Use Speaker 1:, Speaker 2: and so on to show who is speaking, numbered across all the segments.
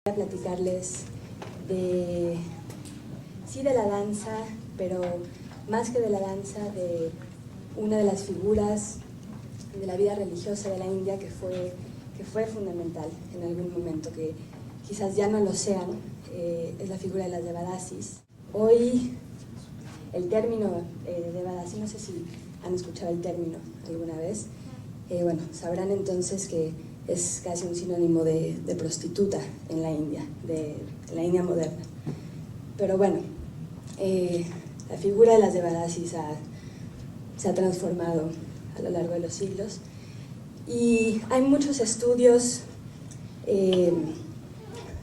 Speaker 1: A platicarles de, sí, de la danza, pero más que de la danza, de una de las figuras de la vida religiosa de la India que fue fundamental en algún momento, que quizás ya no lo sean, es la figura de las Devadasis. Hoy el término Devadasi, no sé si han escuchado el término alguna vez, bueno, sabrán entonces que es casi un sinónimo de prostituta en la India, de la India moderna. Pero bueno, la figura de las Devadasis se ha transformado a lo largo de los siglos y hay muchos estudios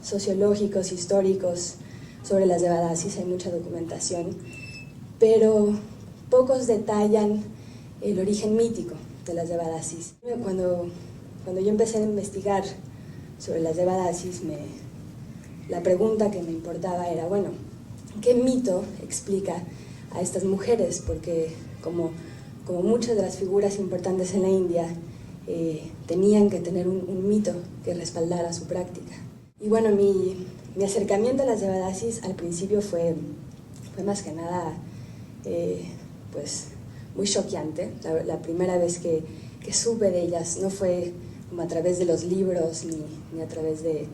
Speaker 1: sociológicos, históricos sobre las Devadasis, hay mucha documentación, pero pocos detallan el origen mítico de las Devadasis. Cuando yo empecé a investigar sobre las Devadasis, la pregunta que me importaba era, bueno, ¿qué mito explica a estas mujeres? Porque como muchas de las figuras importantes en la India, tenían que tener un mito que respaldara su práctica. Y bueno, mi acercamiento a las Devadasis al principio fue más que nada pues muy choqueante. La primera vez que supe de ellas no fue como a través de los libros ni a través de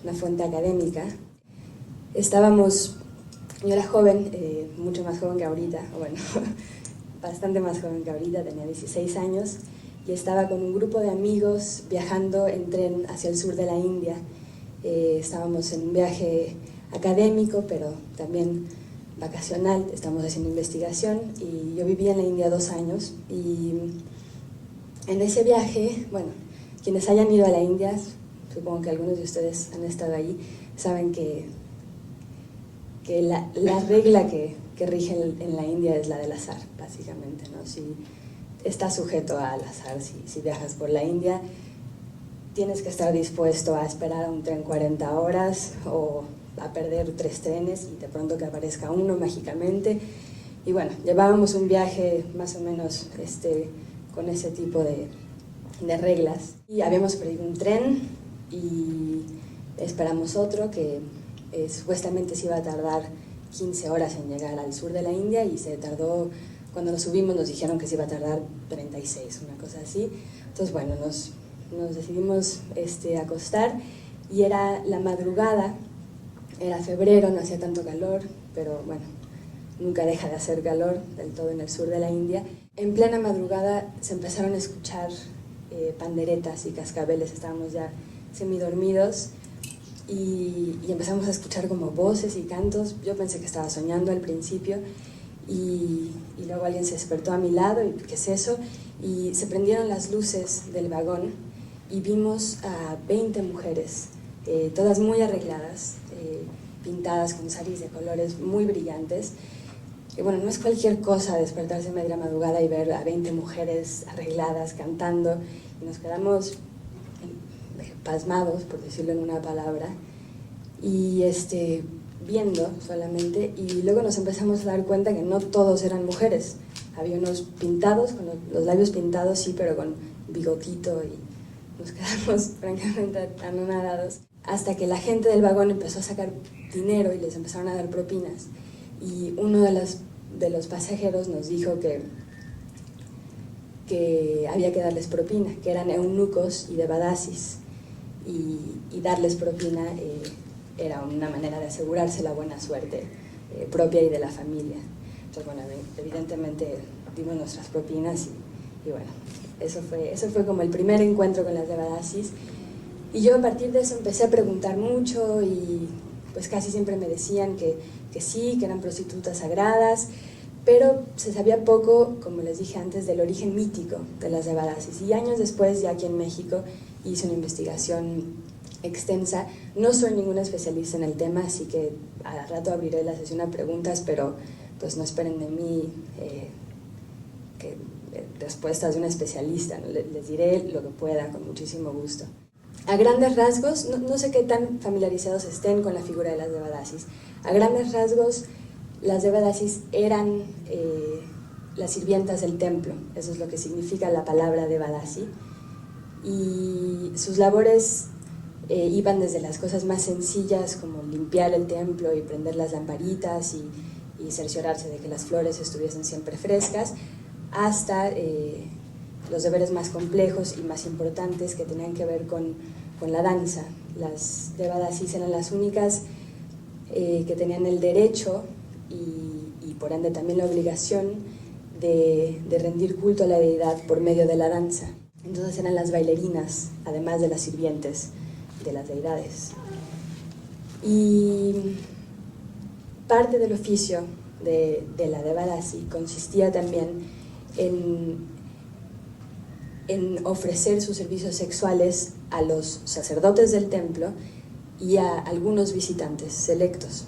Speaker 1: una fuente académica. Yo era joven, mucho más joven que ahorita, bueno, bastante más joven que ahorita, tenía 16 años, y estaba con un grupo de amigos viajando en tren hacia el sur de la India. Estábamos en un viaje académico, pero también vacacional, estamos haciendo investigación, y yo vivía en la India 2 años, y en ese viaje, bueno, quienes hayan ido a la India, supongo que algunos de ustedes han estado ahí, saben que la regla que rige en la India es la del azar, básicamente, ¿no? Si estás sujeto al azar, si viajas por la India, tienes que estar dispuesto a esperar a un tren 40 horas o a perder 3 trenes y de pronto que aparezca uno mágicamente. Y bueno, llevábamos un viaje más o menos con ese tipo de reglas. Y habíamos perdido un tren y esperamos otro que supuestamente se iba a tardar 15 horas en llegar al sur de la India y se tardó, cuando nos subimos nos dijeron que se iba a tardar 36, una cosa así. Entonces bueno, nos decidimos acostar y era la madrugada, era febrero, no hacía tanto calor, pero bueno, nunca deja de hacer calor, del todo en el sur de la India. En plena madrugada se empezaron a escuchar panderetas y cascabeles, estábamos ya semidormidos y empezamos a escuchar como voces y cantos. Yo pensé que estaba soñando al principio y luego alguien se despertó a mi lado y ¿qué es eso? Y se prendieron las luces del vagón y vimos a 20 mujeres, todas muy arregladas, pintadas con saris de colores muy brillantes. Y bueno, no es cualquier cosa despertarse en media madrugada y ver a 20 mujeres arregladas, cantando, y nos quedamos pasmados, por decirlo en una palabra, y viendo solamente, y luego nos empezamos a dar cuenta que no todos eran mujeres. Había unos pintados, con los labios pintados, sí, pero con bigotito, y nos quedamos francamente anonadados, hasta que la gente del vagón empezó a sacar dinero y les empezaron a dar propinas. Y uno de los pasajeros nos dijo que había que darles propina, que eran eunucos y devadasis, y darles propina era una manera de asegurarse la buena suerte propia y de la familia. Entonces, bueno, evidentemente dimos nuestras propinas y bueno, eso fue como el primer encuentro con las devadasis. Y yo a partir de eso empecé a preguntar mucho y pues casi siempre me decían que sí, que eran prostitutas sagradas, pero se sabía poco, como les dije antes, del origen mítico de las Devadasis. Y años después, ya aquí en México, hice una investigación extensa. No soy ninguna especialista en el tema, así que al rato abriré la sesión a preguntas, pero pues no esperen de mí respuestas de una especialista, ¿no? Les diré lo que pueda, con muchísimo gusto. A grandes rasgos, no sé qué tan familiarizados estén con la figura de las Devadasis. A grandes rasgos, las Devadasis eran las sirvientas del templo, eso es lo que significa la palabra Devadasi, y sus labores iban desde las cosas más sencillas como limpiar el templo y prender las lamparitas y cerciorarse de que las flores estuviesen siempre frescas, hasta los deberes más complejos y más importantes que tenían que ver con la danza. Las devadasis eran las únicas que tenían el derecho y por ende también la obligación de rendir culto a la deidad por medio de la danza. Entonces eran las bailarinas, además de las sirvientes de las deidades. Y parte del oficio de la devadasi consistía también en ofrecer sus servicios sexuales a los sacerdotes del templo y a algunos visitantes selectos.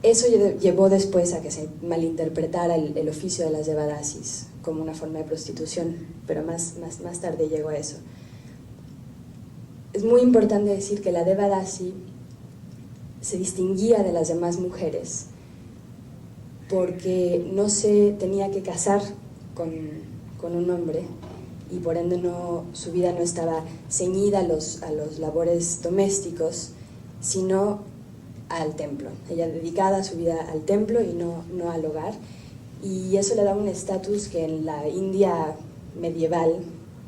Speaker 1: Eso llevó después a que se malinterpretara el oficio de las devadasis como una forma de prostitución, pero más tarde llegó a eso. Es muy importante decir que la devadasi se distinguía de las demás mujeres porque no se tenía que casar con un hombre y por ende su vida no estaba ceñida a los labores domésticos, sino al templo. Ella dedicada su vida al templo y no al hogar, y eso le daba un estatus que en la India medieval,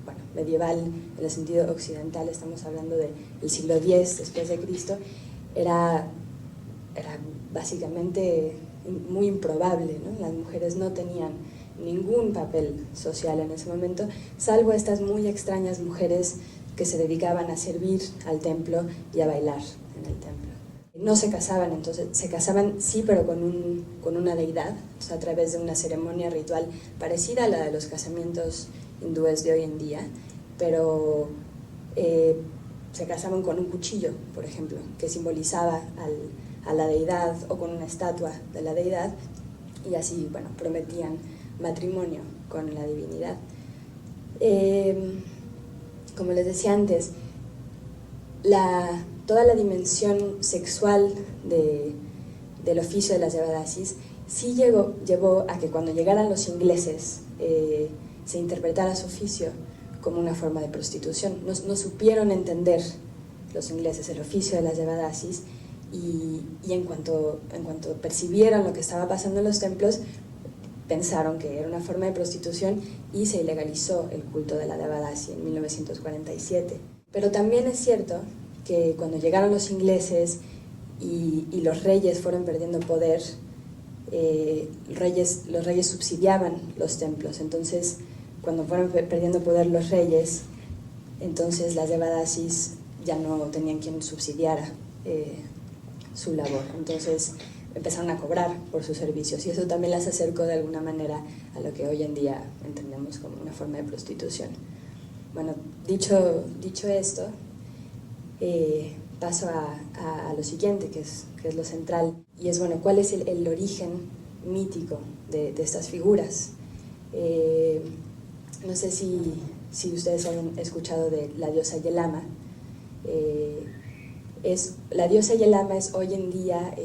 Speaker 1: bueno, medieval en el sentido occidental, estamos hablando del siglo X después de Cristo, era básicamente muy improbable, ¿no? Las mujeres no tenían ningún papel social en ese momento, salvo estas muy extrañas mujeres que se dedicaban a servir al templo y a bailar en el templo. No se casaban, entonces se casaban sí, pero con una deidad, o sea, a través de una ceremonia ritual parecida a la de los casamientos hindúes de hoy en día, pero se casaban con un cuchillo, por ejemplo, que simbolizaba a la deidad, o con una estatua de la deidad, y así, bueno, prometían matrimonio con la divinidad. Como les decía antes, toda la dimensión sexual del oficio de las devadasis sí llevó a que cuando llegaran los ingleses se interpretara su oficio como una forma de prostitución. No supieron entender los ingleses el oficio de las devadasis, y en cuanto percibieron lo que estaba pasando en los templos, pensaron que era una forma de prostitución y se ilegalizó el culto de la devadasi en 1947. Pero también es cierto que cuando llegaron los ingleses y los reyes fueron perdiendo poder, los reyes subsidiaban los templos. Entonces, cuando fueron perdiendo poder los reyes, entonces las devadasis ya no tenían quien subsidiara su labor. Entonces empezaron a cobrar por sus servicios, y eso también las acercó de alguna manera a lo que hoy en día entendemos como una forma de prostitución. Bueno, dicho esto, paso a lo siguiente, que es lo central, y es, bueno, ¿cuál es el origen mítico de estas figuras? No sé si ustedes han escuchado de la diosa Yelama. La diosa Yelama es hoy en día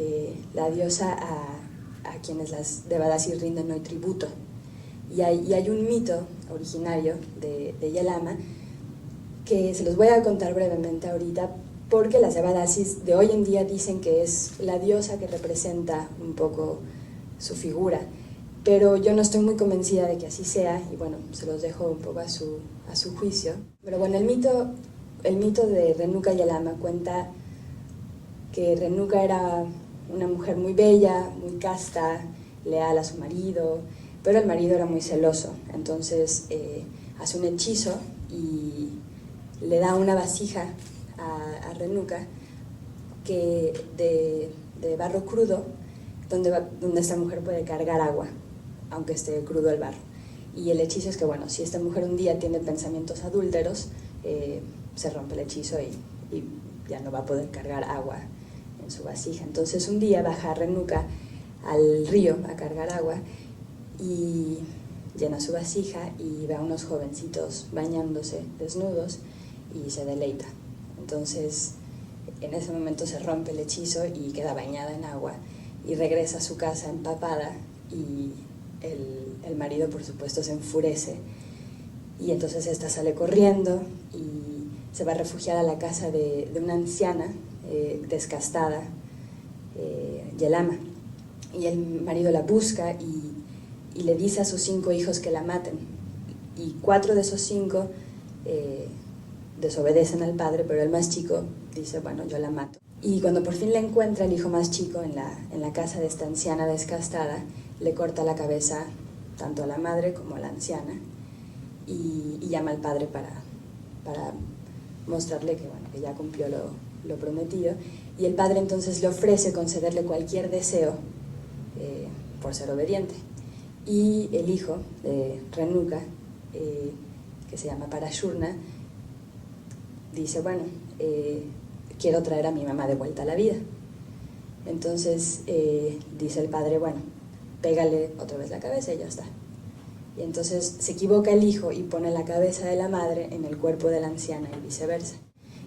Speaker 1: la diosa a quienes las devadasis rinden hoy tributo. Y hay un mito originario de Yelama que se los voy a contar brevemente ahorita, porque las devadasis de hoy en día dicen que es la diosa que representa un poco su figura, pero yo no estoy muy convencida de que así sea, y bueno, se los dejo un poco a su juicio. Pero bueno, el mito de Renuka Yelama cuenta que Renuka era una mujer muy bella, muy casta, leal a su marido, pero el marido era muy celoso. Entonces hace un hechizo y le da una vasija a Renuka de barro crudo, donde esta mujer puede cargar agua, aunque esté crudo el barro. Y el hechizo es que, bueno, si esta mujer un día tiene pensamientos adúlteros, se rompe el hechizo y ya no va a poder cargar agua en su vasija. Entonces un día baja Renuka al río a cargar agua y llena su vasija y ve a unos jovencitos bañándose desnudos y se deleita. Entonces en ese momento se rompe el hechizo y queda bañada en agua y regresa a su casa empapada, y el marido, por supuesto, se enfurece y entonces esta sale corriendo y se va a refugiar a la casa de una anciana descastada, Yelama, y el marido la busca y le dice a sus 5 hijos que la maten, y 4 de esos 5 desobedecen al padre, pero el más chico dice, bueno, yo la mato. Y cuando por fin la encuentra el hijo más chico en la casa de esta anciana descastada, le corta la cabeza tanto a la madre como a la anciana y llama al padre para mostrarle que, bueno, que ya cumplió lo prometido, y el padre entonces le ofrece concederle cualquier deseo por ser obediente. Y el hijo de Renuka, que se llama Parashurna, dice, bueno, quiero traer a mi mamá de vuelta a la vida. Entonces dice el padre, bueno, pégale otra vez la cabeza y ya está. Y entonces se equivoca el hijo y pone la cabeza de la madre en el cuerpo de la anciana y viceversa.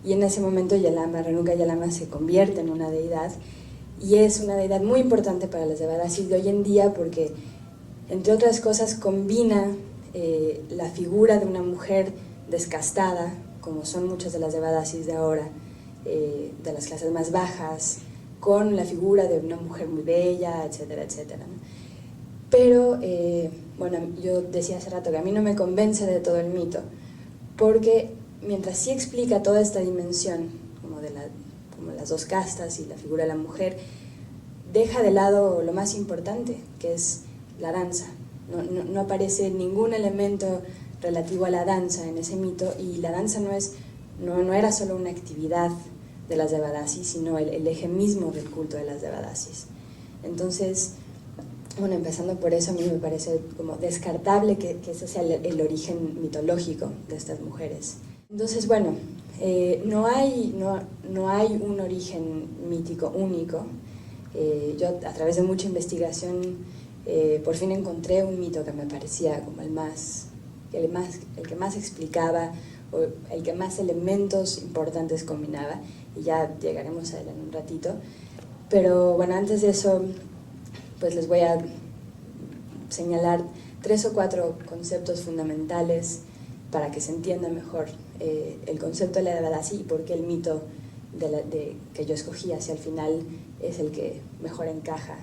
Speaker 1: Y en ese momento Renuka Yelama se convierte en una deidad, y es una deidad muy importante para las Devadasis de hoy en día porque, entre otras cosas, combina la figura de una mujer descastada, como son muchas de las Devadasis de ahora, de las clases más bajas, con la figura de una mujer muy bella, etcétera, etcétera, ¿no? Pero, bueno, yo decía hace rato que a mí no me convence de todo el mito, porque mientras sí explica toda esta dimensión, como las 2 castas y la figura de la mujer, deja de lado lo más importante, que es la danza. No aparece ningún elemento relativo a la danza en ese mito, y la danza no era solo una actividad de las Devadasis, sino el eje mismo del culto de las Devadasis. Entonces, bueno, empezando por eso, a mí me parece como descartable que ese sea el origen mitológico de estas mujeres. Entonces, bueno, no hay un origen mítico único. Yo, a través de mucha investigación, por fin encontré un mito que me parecía como el que más explicaba, o el que más elementos importantes combinaba, y ya llegaremos a él en un ratito. Pero bueno, antes de eso, pues les voy a señalar 3 o 4 conceptos fundamentales para que se entienda mejor el concepto de la Devadasi y por qué el mito que yo escogí hacia el final es el que mejor encaja.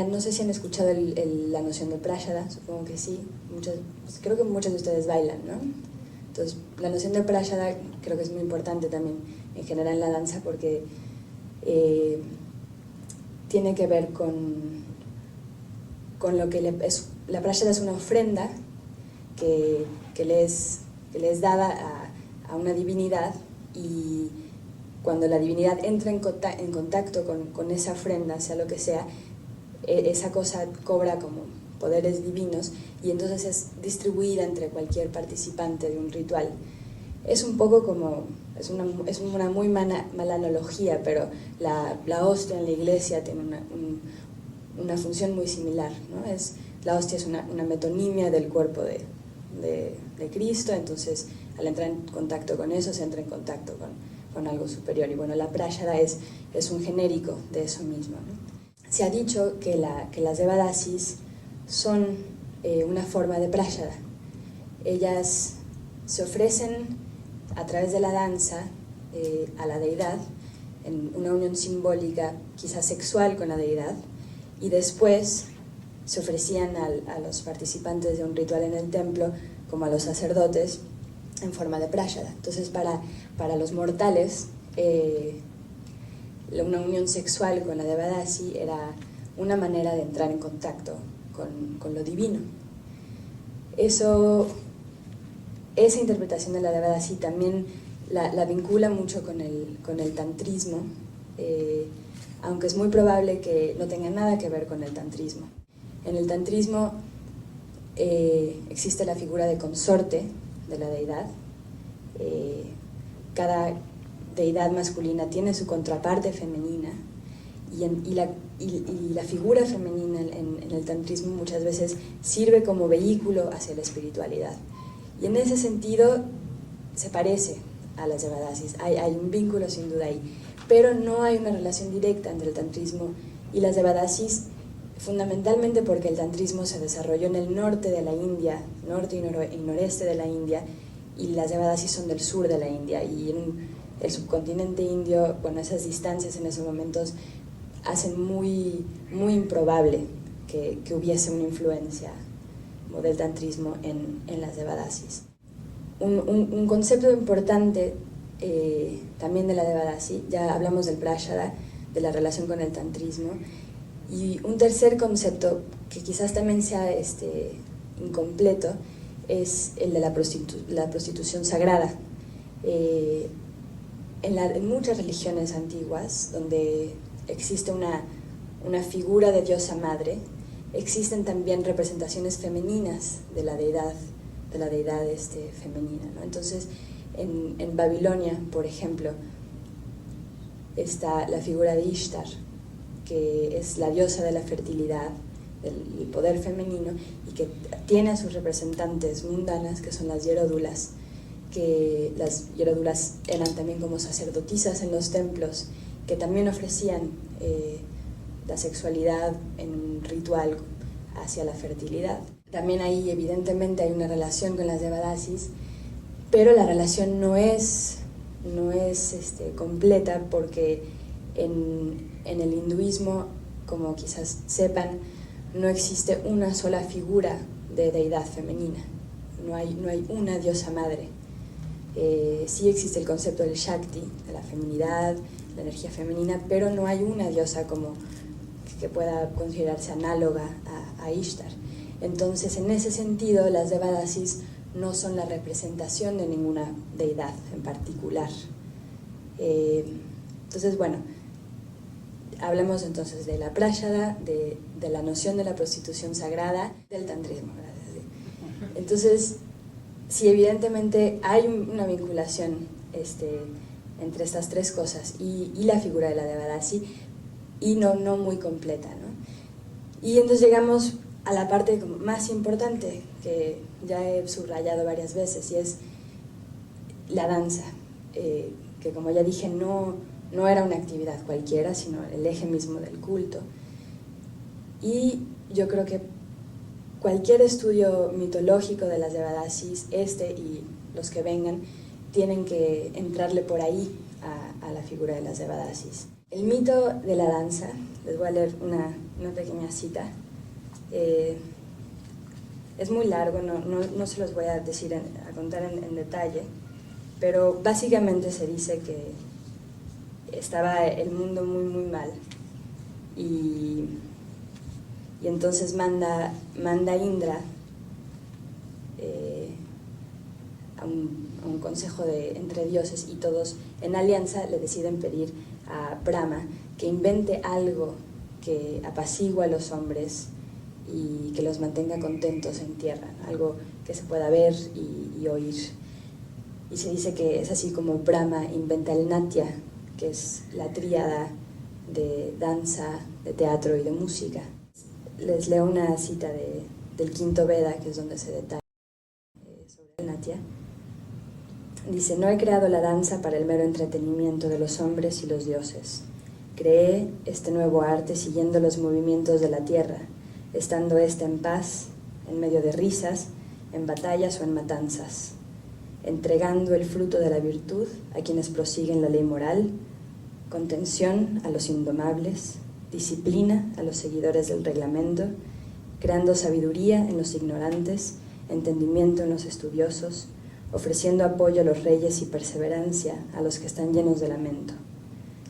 Speaker 1: No sé si han escuchado la noción de Prayada, supongo que sí. Creo que muchos de ustedes bailan, ¿no? Entonces, la noción de Prayada creo que es muy importante también en general en la danza, porque tiene que ver con lo que la Prayada es una ofrenda que le es dada a una divinidad, y cuando la divinidad entra en contacto con esa ofrenda, sea lo que sea, esa cosa cobra como poderes divinos, y entonces es distribuida entre cualquier participante de un ritual. Es un poco como, es una muy mala analogía, pero la hostia en la iglesia tiene una función muy similar, ¿no? La hostia es una metonimia del cuerpo de Cristo, entonces al entrar en contacto con eso, se entra en contacto con algo superior. Y bueno, la Prayada es un genérico de eso mismo, ¿no? Se ha dicho que las Devadasis son una forma de Prayada. Ellas se ofrecen a través de la danza a la deidad, en una unión simbólica, quizás sexual, con la deidad, y después se ofrecían a los participantes de un ritual en el templo, como a los sacerdotes, en forma de Prayada. Entonces, para los mortales, una unión sexual con la Devadasi era una manera de entrar en contacto con lo divino. Esa interpretación de la Devadasi también la vincula mucho con el tantrismo, aunque es muy probable que no tenga nada que ver con el tantrismo. En el tantrismo existe la figura de consorte de la deidad. Cada deidad masculina tiene su contraparte femenina, y la figura femenina en el tantrismo muchas veces sirve como vehículo hacia la espiritualidad. Y en ese sentido se parece a las Devadasis, hay un vínculo sin duda ahí, pero no hay una relación directa entre el tantrismo y las Devadasis, fundamentalmente porque el tantrismo se desarrolló en el norte de la India, norte y noreste de la India, y las Devadasis son del sur de la India, y en el subcontinente indio, bueno, esas distancias en esos momentos hacen muy improbable que hubiese una influencia del tantrismo en las Devadasis. Un concepto importante también de la Devadasi, ya hablamos del Prayada, de la relación con el tantrismo, y un tercer concepto que quizás también sea incompleto es el de la prostitución sagrada. En muchas religiones antiguas, donde existe una figura de diosa madre, existen también representaciones femeninas de la deidad femenina, ¿no? Entonces, en Babilonia, por ejemplo, está la figura de Ishtar, que es la diosa de la fertilidad, del poder femenino, y que tiene a sus representantes mundanas, que son las hieródulas, que las hieródulas eran también como sacerdotisas en los templos, que también ofrecían la sexualidad en un ritual hacia la fertilidad. También ahí evidentemente hay una relación con las Devadasis, pero la relación no es completa, porque en el hinduismo, como quizás sepan, no existe una sola figura de deidad femenina, no hay una diosa madre. Sí existe el concepto del Shakti, de la feminidad, la energía femenina, pero no hay una diosa como que pueda considerarse análoga a Ishtar. Entonces, en ese sentido, las Devadasis no son la representación de ninguna deidad en particular. Entonces, bueno, hablemos entonces de la Prayada, de la noción de la prostitución sagrada, del tantrismo. Entonces, sí, evidentemente hay una vinculación entre estas tres cosas y la figura de la Devadasi, y no muy completa, ¿no? Y entonces llegamos a la parte más importante, que ya he subrayado varias veces, y es la danza, que como ya dije no era una actividad cualquiera, sino el eje mismo del culto. Y yo creo que cualquier estudio mitológico de las Devadasis, y los que vengan, tienen que entrarle por ahí a la figura de las Devadasis. El mito de la danza, les voy a leer una pequeña cita. Es muy largo, no se los voy a decir, a contar en detalle, pero básicamente se dice que estaba el mundo muy mal, y entonces manda Indra a un consejo entre dioses, y todos en alianza le deciden pedir a Brahma que invente algo que apacigua a los hombres y que los mantenga contentos en tierra, algo que se pueda ver y oír. Y se dice que es así como Brahma inventa el Natya, que es la tríada de danza, de teatro y de música. Les leo una cita del quinto Veda, que es donde se detalla sobre el Natya. Dice: no he creado la danza para el mero entretenimiento de los hombres y los dioses. Creé este nuevo arte siguiendo los movimientos de la tierra, estando ésta en paz, en medio de risas, en batallas o en matanzas, entregando el fruto de la virtud a quienes prosiguen la ley moral, contención a los indomables, disciplina a los seguidores del reglamento, creando sabiduría en los ignorantes, entendimiento en los estudiosos, ofreciendo apoyo a los reyes y perseverancia a los que están llenos de lamento.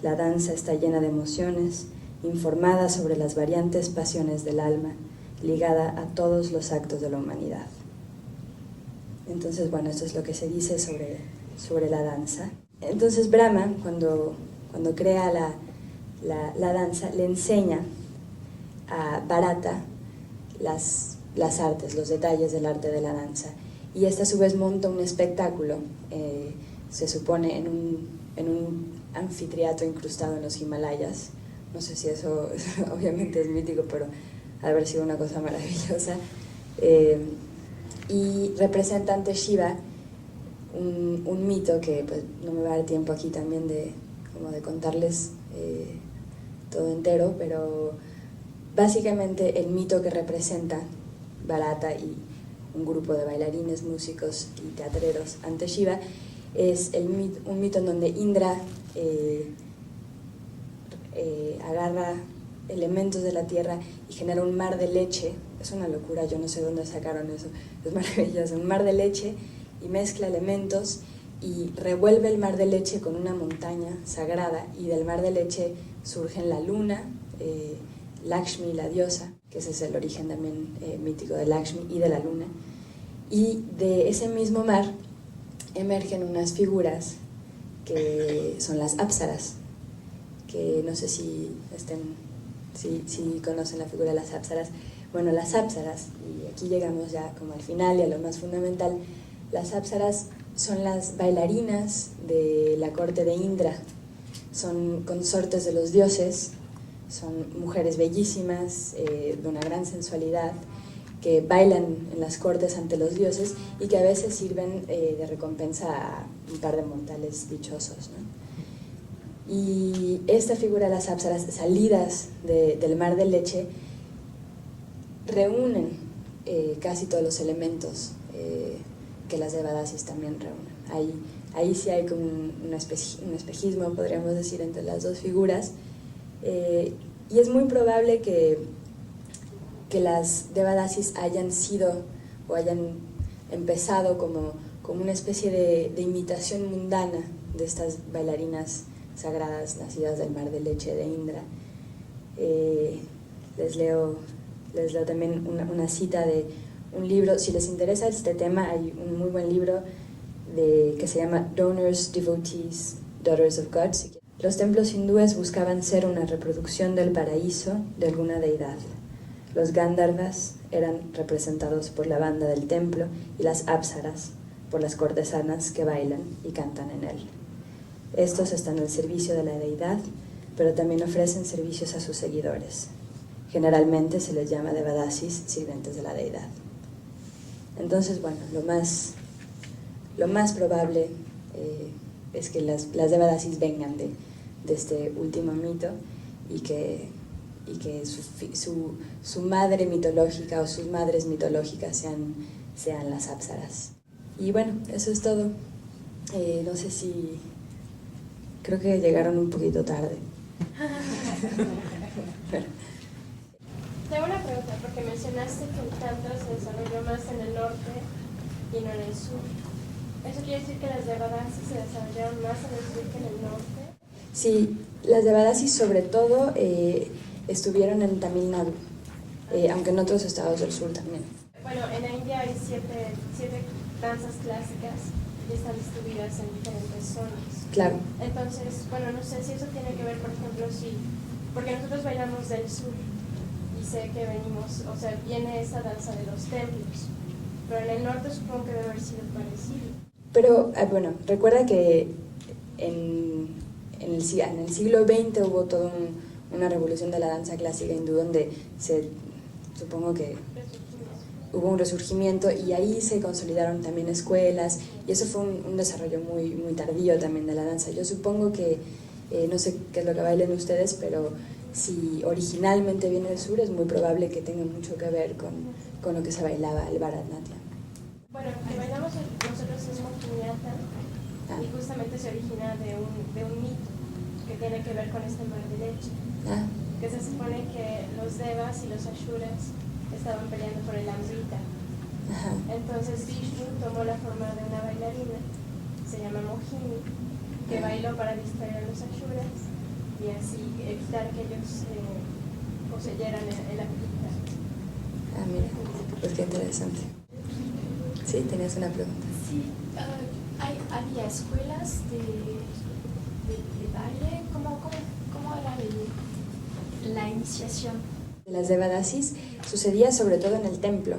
Speaker 1: La danza está llena de emociones, informada sobre las variantes pasiones del alma, ligada a todos los actos de la humanidad. Entonces, bueno, esto es lo que se dice sobre la danza. Entonces Brahma, cuando crea la danza, le enseña a Bharata las artes, los detalles del arte de la danza. Y esta a su vez monta un espectáculo, se supone en un anfiteatro incrustado en los Himalayas. No sé si eso obviamente es mítico, pero ha de haber sido una cosa maravillosa. Y representa ante Shiva un mito que pues, no me va a dar tiempo aquí también de contarles todo entero, pero básicamente el mito que representa Bharata y un grupo de bailarines, músicos y teatreros ante Shiva es un mito en donde Indra agarra elementos de la tierra y genera un mar de leche. Es una locura, yo no sé dónde sacaron eso, es maravilloso, un mar de leche, y mezcla elementos y revuelve el mar de leche con una montaña sagrada, y del mar de leche surgen la luna, Lakshmi, la diosa, que ese es el origen también mítico de Lakshmi y de la luna, y de ese mismo mar emergen unas figuras que son las apsaras, que no sé si conocen la figura de las apsaras. Bueno, las apsaras, y aquí llegamos ya como al final y a lo más fundamental, las apsaras son las bailarinas de la corte de Indra, son consortes de los dioses, son mujeres bellísimas, de una gran sensualidad, que bailan en las cortes ante los dioses y que a veces sirven de recompensa a un par de mortales dichosos, ¿no? Y esta figura de las apsaras, salidas del mar de leche, reúnen casi todos los elementos que las Devadasis también reúnen. Ahí sí hay como un espejismo, podríamos decir, entre las dos figuras, y es muy probable que las Devadasis hayan sido o hayan empezado como una especie de imitación mundana de estas bailarinas sagradas nacidas del mar de leche de Indra. Les leo también una cita de un libro. Si les interesa este tema, hay un muy buen libro que se llama Donors, Devotees, Daughters of God. Los templos hindúes buscaban ser una reproducción del paraíso de alguna deidad. Los Gandharvas eran representados por la banda del templo y las apsaras por las cortesanas que bailan y cantan en él. Estos están al servicio de la deidad, pero también ofrecen servicios a sus seguidores. Generalmente se les llama Devadasis, sirvientes de la deidad. Entonces, bueno, lo más probable es que las Devadasis vengan de este último mito y que su madre mitológica o sus madres mitológicas sean las apsaras. Y bueno, eso es todo. No sé si... Creo que llegaron un poquito tarde.
Speaker 2: Tengo una pregunta, porque mencionaste que el Tantra se desarrolló más en el norte y no en el sur. ¿Eso quiere decir que las Devadasis se desarrollaron más en el sur que en el norte?
Speaker 1: Sí, las Devadasis sobre todo estuvieron en Tamil Nadu, aunque en otros estados del sur también.
Speaker 2: Bueno, en la India hay siete danzas clásicas y están distribuidas en diferentes zonas.
Speaker 1: Claro.
Speaker 2: Entonces, bueno, no sé si eso tiene que ver, por ejemplo, porque nosotros bailamos del sur y sé que viene esa danza de los templos, pero en el norte supongo que debe haber sido parecido. Pero,
Speaker 1: bueno, recuerda que en el siglo XX hubo toda una revolución de la danza clásica hindú donde supongo que hubo un resurgimiento, y ahí se consolidaron también escuelas, y eso fue un desarrollo muy, muy tardío también de la danza. Yo supongo que, no sé qué es lo que bailen ustedes, pero si originalmente viene del sur, es muy probable que tenga mucho que ver con lo que se bailaba el Bharatanatyam.
Speaker 2: Bueno, que bailamos nosotros es Mohiniyattam, y justamente se origina de un mito que tiene que ver con este mar de leche, que se supone que los devas y los ashuras estaban peleando por el Amrita. Entonces Vishnu tomó la forma de una bailarina, se llama Mohini, que bailó para distraer a los ashuras y así evitar que ellos poseyeran el Amrita.
Speaker 1: Mira, pues qué interesante. Sí, tenías una pregunta.
Speaker 3: Sí, había escuelas de baile. ¿Cómo era la iniciación?
Speaker 1: Las Devadasis sucedía sobre todo en el templo.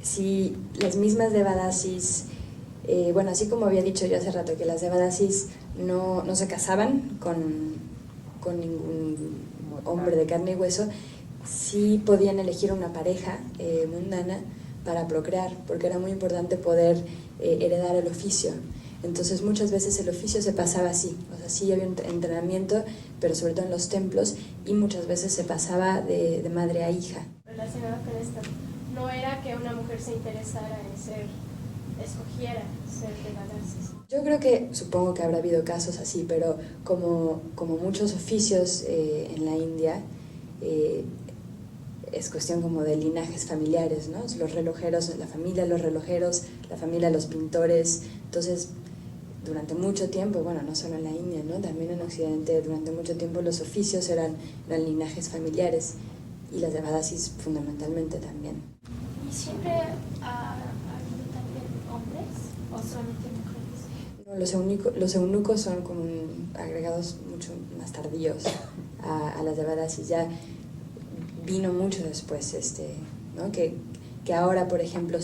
Speaker 1: Si las mismas Devadasis, bueno, así como había dicho yo hace rato, que las Devadasis no se casaban con ningún hombre de carne y hueso, sí podían elegir una pareja mundana para procrear, porque era muy importante poder heredar el oficio. Entonces muchas veces el oficio se pasaba así, o sea, sí había un entrenamiento, pero sobre todo en los templos, y muchas veces se pasaba de madre a hija.
Speaker 2: Relacionado con esto, no era que una mujer se interesara en escogiera ser devadasis.
Speaker 1: Yo creo que, supongo que habrá habido casos así, pero como muchos oficios en la India, es cuestión como de linajes familiares, ¿no? Los relojeros, la familia los pintores. Entonces, durante mucho tiempo, bueno, no solo en la India, ¿no? También en Occidente, durante mucho tiempo los oficios eran linajes familiares, y las devadasis fundamentalmente también.
Speaker 3: ¿Y siempre ha habido también hombres o solamente mujeres?
Speaker 1: No, los eunucos son como agregados mucho más tardíos a las devadasis. Ya vino mucho después, ¿no? Que ahora, por ejemplo,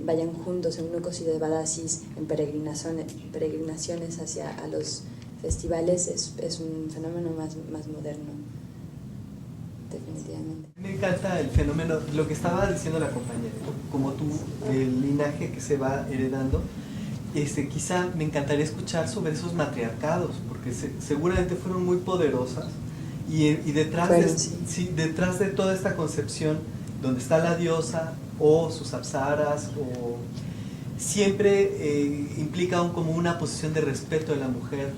Speaker 1: vayan juntos eunucos y devadasis en peregrinaciones hacia a los festivales, es un fenómeno más moderno, definitivamente.
Speaker 4: Me encanta el fenómeno, lo que estaba diciendo la compañera, como tú, el linaje que se va heredando. Quizá me encantaría escuchar sobre esos matriarcados, porque seguramente fueron muy poderosas, y detrás detrás de toda esta concepción donde está la diosa o sus apsaras, o siempre implica como una posición de respeto de la mujer.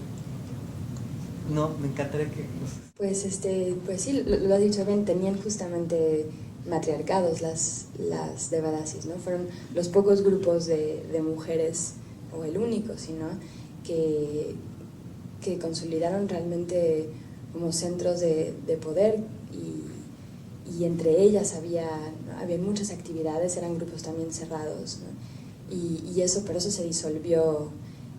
Speaker 4: No, me encantaría que...
Speaker 1: Pues sí, lo has dicho bien, tenían justamente matriarcados las devadasis, ¿no? Fueron los pocos grupos de mujeres, o el único, sino que consolidaron realmente como centros de poder, y entre ellas había muchas actividades, eran grupos también cerrados, ¿no? Pero eso se disolvió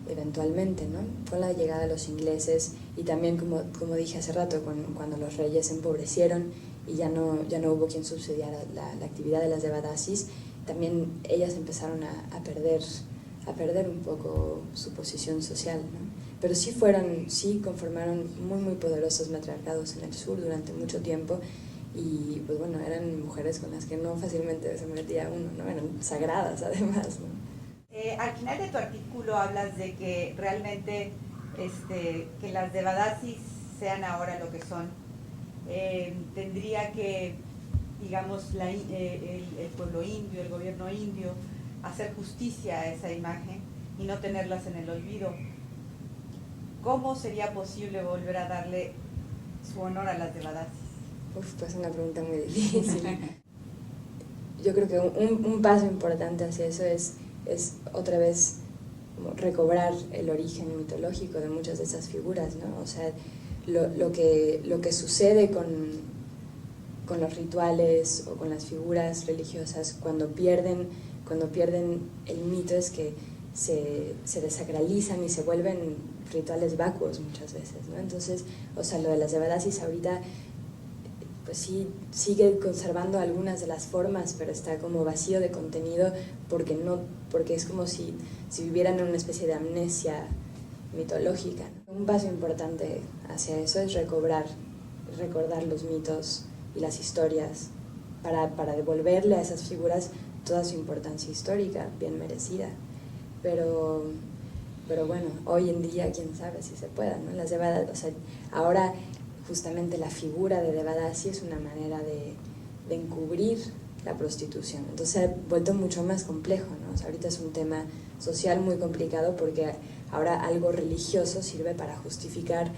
Speaker 1: eventualmente, ¿no? Con la llegada de los ingleses, y también, como dije hace rato, cuando los reyes se empobrecieron y ya no hubo quien subsidiara la actividad de las devadasis, también ellas empezaron a perder un poco su posición social, ¿no? Pero sí conformaron muy, muy poderosos matriarcados en el sur durante mucho tiempo, y pues bueno, eran mujeres con las que no fácilmente se metía uno, ¿no? Eran sagradas además, ¿no?
Speaker 5: Al final de tu artículo hablas de que realmente que las devadasis sean ahora lo que son. Tendría que, digamos, el pueblo indio, el gobierno indio, hacer justicia a esa imagen y no tenerlas en el olvido. ¿Cómo sería posible volver a darle su honor a las devadasis?
Speaker 1: Pues una pregunta muy difícil. Yo creo que un paso importante hacia eso es otra vez como recobrar el origen mitológico de muchas de esas figuras, ¿no? O sea, lo que sucede con los rituales o con las figuras religiosas cuando pierden el mito es que se desacralizan y se vuelven rituales vacuos muchas veces, ¿no? Entonces, o sea, lo de las devadasis ahorita pues sí sigue conservando algunas de las formas, pero está como vacío de contenido, porque es como si vivieran en una especie de amnesia mitológica, ¿no? Un paso importante hacia eso es recordar los mitos y las historias para devolverle a esas figuras toda su importancia histórica, bien merecida. Pero bueno, hoy en día quién sabe si se pueda, ¿no? Las devadasis, o sea, ahora justamente la figura de devadasi es una manera de encubrir la prostitución. Entonces se ha vuelto mucho más complejo, ¿no? O sea, ahorita es un tema social muy complicado porque ahora algo religioso sirve para justificar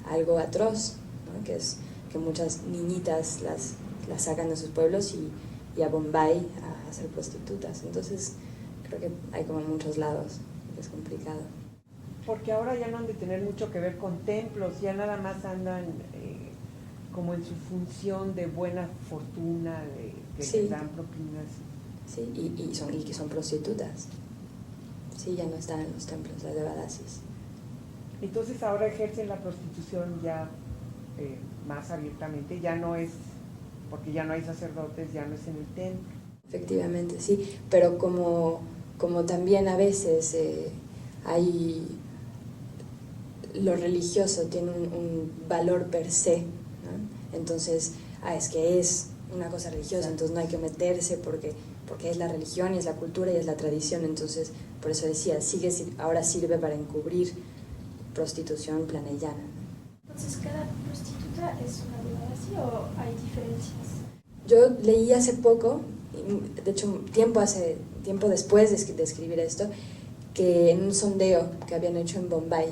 Speaker 1: algo atroz, ¿no? Que es que muchas niñitas las sacan de sus pueblos y a Bombay a ser prostitutas. Entonces creo que hay como en muchos lados, es complicado.
Speaker 6: Porque ahora ya no han de tener mucho que ver con templos, ya nada más andan como en su función de buena fortuna, que
Speaker 1: sí,
Speaker 6: les dan propinas.
Speaker 1: Sí, y que son prostitutas. Sí, ya no están en los templos, las devadasis.
Speaker 6: Entonces ahora ejercen la prostitución ya más abiertamente, ya no es, porque ya no hay sacerdotes, ya no es en el templo.
Speaker 1: Efectivamente, sí, pero como también a veces hay... lo religioso tiene un valor per se, ¿no? Entonces, es que es una cosa religiosa, entonces no hay que meterse porque es la religión y es la cultura y es la tradición. Entonces, por eso decía, ahora sirve para encubrir prostitución planellana, ¿no?
Speaker 3: Entonces cada prostituta así o hay diferencias?
Speaker 1: Yo leí hace poco, de hecho tiempo después de escribir esto, que en un sondeo que habían hecho en Bombay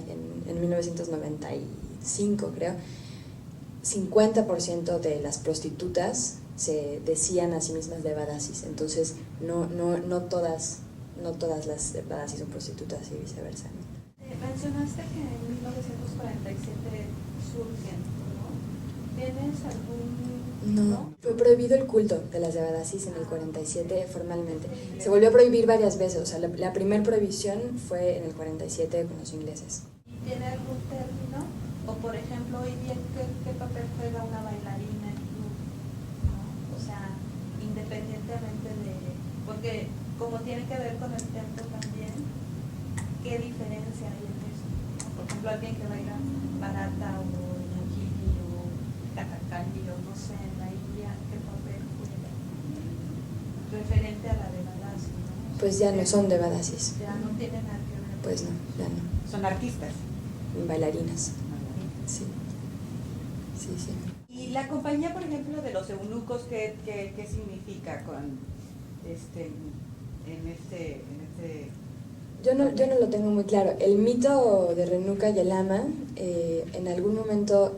Speaker 1: en 1995, creo, 50% de las prostitutas se decían a sí mismas devadasis. Entonces no todas las devadasis son prostitutas y viceversa, ¿no?
Speaker 7: Mencionaste que en 1947 surgen, ¿no? ¿Tienes algún...?
Speaker 1: No, fue prohibido el culto de las devadasis en el 47 formalmente. Se volvió a prohibir varias veces, o sea, la primera prohibición fue en el 47 con los ingleses.
Speaker 7: ¿Y tiene algún término? O por ejemplo, hoy día, ¿qué papel juega una bailarina en club? ¿No? O sea, independientemente de... Porque como tiene que ver con el tempo también, ¿qué diferencia hay en eso? Por ejemplo, alguien que baila barata o mojili o catacali o no sé, en la India, ¿qué papel juega? Referente a la devadasi, ¿no?
Speaker 1: Pues ya no son devadasis.
Speaker 7: Ya no tiene nada que ver.
Speaker 1: Pues no, ya no.
Speaker 5: Son artistas.
Speaker 1: Bailarinas. Sí.
Speaker 5: Y la compañía, por ejemplo, de los eunucos, ¿qué significa con en este
Speaker 1: Yo no lo tengo muy claro. El mito de Renuka Yelama en algún momento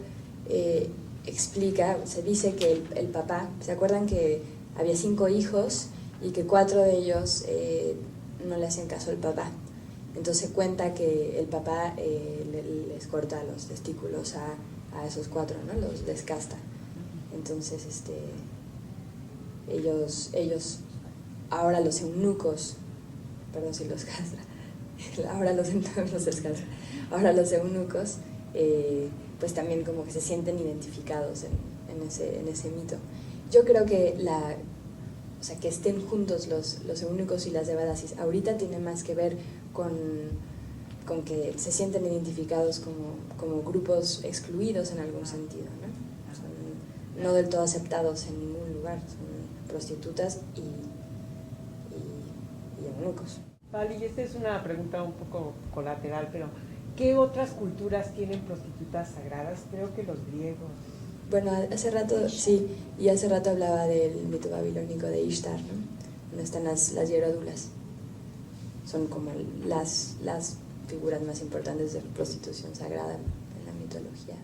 Speaker 1: explica, se dice que el papá, ¿se acuerdan que había 5 hijos y que 4 de ellos no le hacían caso al papá? Entonces cuenta que el papá les corta los testículos a esos 4, ¿no? Los descasta. Entonces ellos ahora los eunucos, perdón si los castra, ahora los descastra, ahora los eunucos pues también como que se sienten identificados en ese mito. Yo creo que o sea, que estén juntos los eunucos y las devadasis ahorita tiene más que ver con que se sienten identificados como grupos excluidos en algún sentido, ¿no? Son no del todo aceptados en ningún lugar, son prostitutas y eunucos.
Speaker 6: Vale, y esta es una pregunta un poco colateral, pero ¿qué otras culturas tienen prostitutas sagradas? Creo que los griegos.
Speaker 1: Bueno, hace rato hablaba del mito babilónico de Ishtar, ¿no? Donde están las hieródulas. Son como las figuras más importantes de prostitución sagrada en la mitología.